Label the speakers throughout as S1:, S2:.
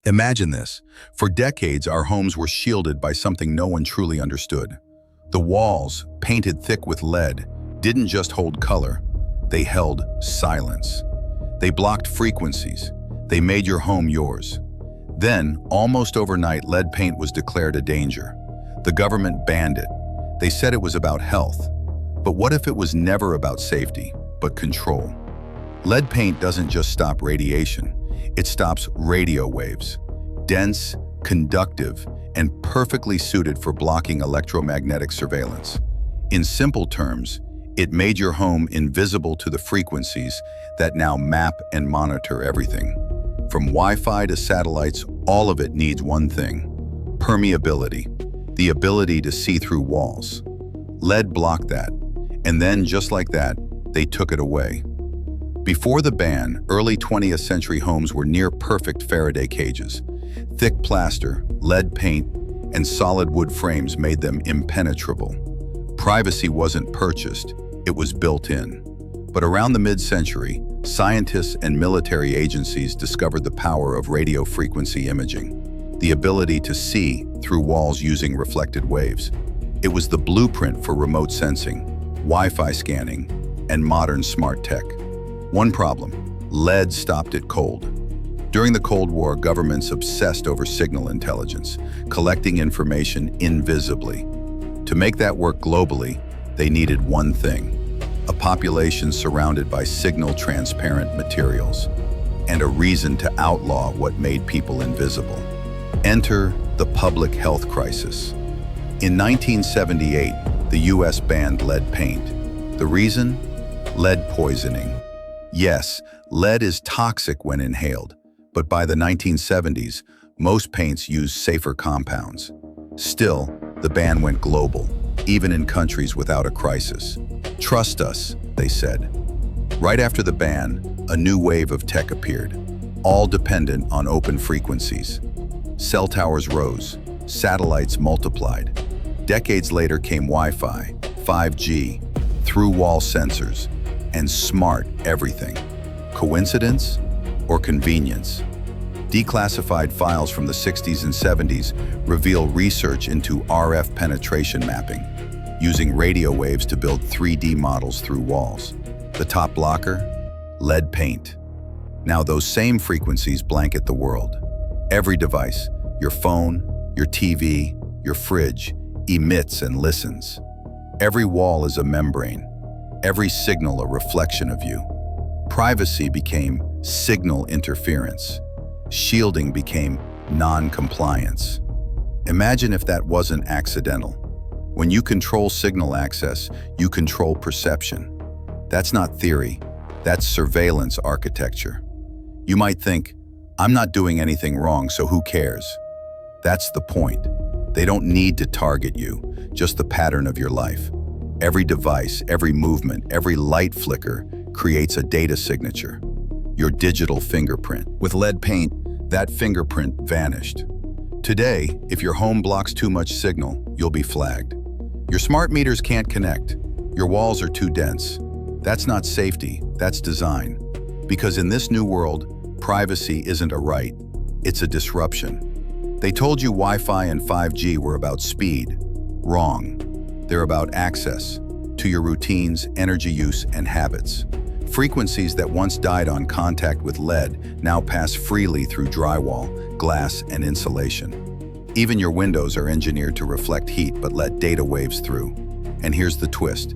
S1: Imagine this. For decades, our homes were shielded by something no one truly understood. The walls, painted thick with lead, didn't just hold color, they held silence. They blocked frequencies. They made your home yours. Then, almost overnight, lead paint was declared a danger. The government banned it. They said it was about health. But what if it was never about safety, but control? Lead paint doesn't just stop radiation. It stops radio waves. Dense, conductive, and perfectly suited for blocking electromagnetic surveillance. In simple terms, it made your home invisible to the frequencies that now map and monitor everything. From Wi-Fi to satellites, all of it needs one thing: permeability, the ability to see through walls. Lead blocked that, and then just like that, they took it away. Before the ban, early 20th century homes were near-perfect Faraday cages. Thick plaster, lead paint, and solid wood frames made them impenetrable. Privacy wasn't purchased, it was built in. But around the mid-century, scientists and military agencies discovered the power of radio frequency imaging, the ability to see through walls using reflected waves. It was the blueprint for remote sensing, Wi-Fi scanning, and modern smart tech. One problem: lead stopped it cold. During the Cold War, governments obsessed over signal intelligence, collecting information invisibly. To make that work globally, they needed one thing: a population surrounded by signal-transparent materials, and a reason to outlaw what made people invisible. Enter the public health crisis. In 1978, the US banned lead paint. The reason? Lead poisoning. Yes, lead is toxic when inhaled, but by the 1970s, most paints used safer compounds. Still, the ban went global, even in countries without a crisis. Trust us, they said. Right after the ban, a new wave of tech appeared, all dependent on open frequencies. Cell towers rose, satellites multiplied. Decades later came Wi-Fi, 5G, through-wall sensors, and smart everything. Coincidence or convenience? Declassified files from the 60s and 70s reveal research into RF penetration mapping, using radio waves to build 3D models through walls. The top blocker? Lead paint. Now those same frequencies blanket the world. Every device, your phone, your TV, your fridge, emits and listens. Every wall is a membrane. Every signal a reflection of you. Privacy became signal interference. Shielding became non-compliance. Imagine if that wasn't accidental. When you control signal access, you control perception. That's not theory, that's surveillance architecture. You might think, I'm not doing anything wrong, so who cares? That's the point. They don't need to target you, just the pattern of your life. Every device, every movement, every light flicker creates a data signature, your digital fingerprint. With lead paint, that fingerprint vanished. Today, if your home blocks too much signal, you'll be flagged. Your smart meters can't connect. Your walls are too dense. That's not safety, that's design. Because in this new world, privacy isn't a right, it's a disruption. They told you Wi-Fi and 5G were about speed. Wrong. They're about access to your routines, energy use, and habits. Frequencies that once died on contact with lead now pass freely through drywall, glass, and insulation. Even your windows are engineered to reflect heat but let data waves through. And here's the twist.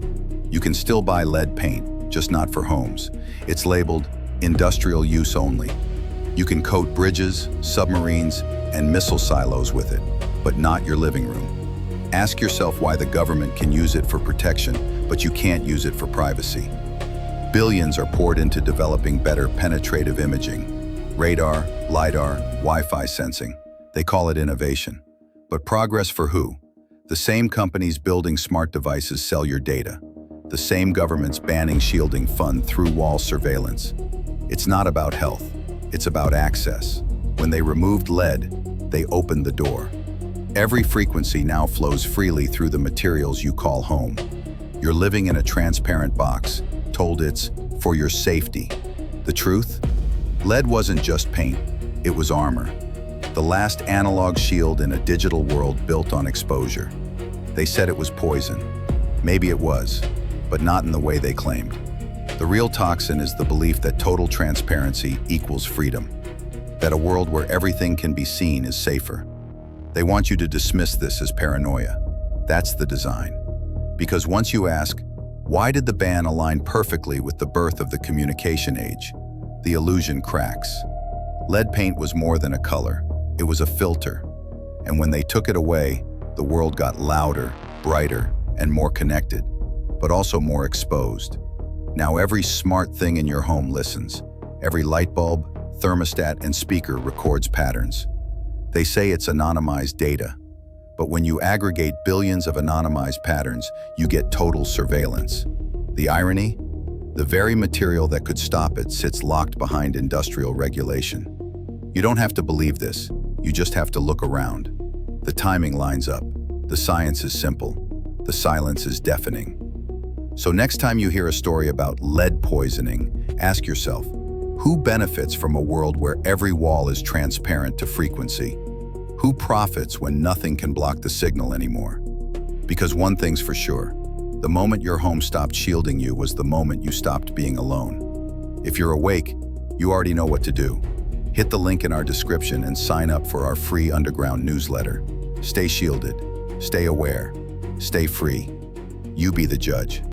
S1: You can still buy lead paint, just not for homes. It's labeled industrial use only. You can coat bridges, submarines, and missile silos with it, but not your living room. Ask yourself why the government can use it for protection, but you can't use it for privacy. Billions are poured into developing better penetrative imaging. Radar, LiDAR, Wi-Fi sensing. They call it innovation. But progress for who? The same companies building smart devices sell your data. The same governments banning shielding fund through-wall surveillance. It's not about health, it's about access. When they removed lead, they opened the door. Every frequency now flows freely through the materials you call home. You're living in a transparent box, told it's for your safety. The truth? Lead wasn't just paint, it was armor. The last analog shield in a digital world built on exposure. They said it was poison. Maybe it was, but not in the way they claimed. The real toxin is the belief that total transparency equals freedom, that a world where everything can be seen is safer. They want you to dismiss this as paranoia. That's the design. Because once you ask, why did the ban align perfectly with the birth of the communication age? The illusion cracks. Lead paint was more than a color. It was a filter. And when they took it away, the world got louder, brighter, and more connected, but also more exposed. Now every smart thing in your home listens. Every light bulb, thermostat, and speaker records patterns. They say it's anonymized data, but when you aggregate billions of anonymized patterns, you get total surveillance. The irony? The very material that could stop it sits locked behind industrial regulation. You don't have to believe this, you just have to look around. The timing lines up. The science is simple. The silence is deafening. So next time you hear a story about lead poisoning, ask yourself, who benefits from a world where every wall is transparent to frequency? Who profits when nothing can block the signal anymore? Because one thing's for sure, the moment your home stopped shielding you was the moment you stopped being alone. If you're awake, you already know what to do. Hit the link in our description and sign up for our free underground newsletter. Stay shielded, stay aware, stay free. You be the judge.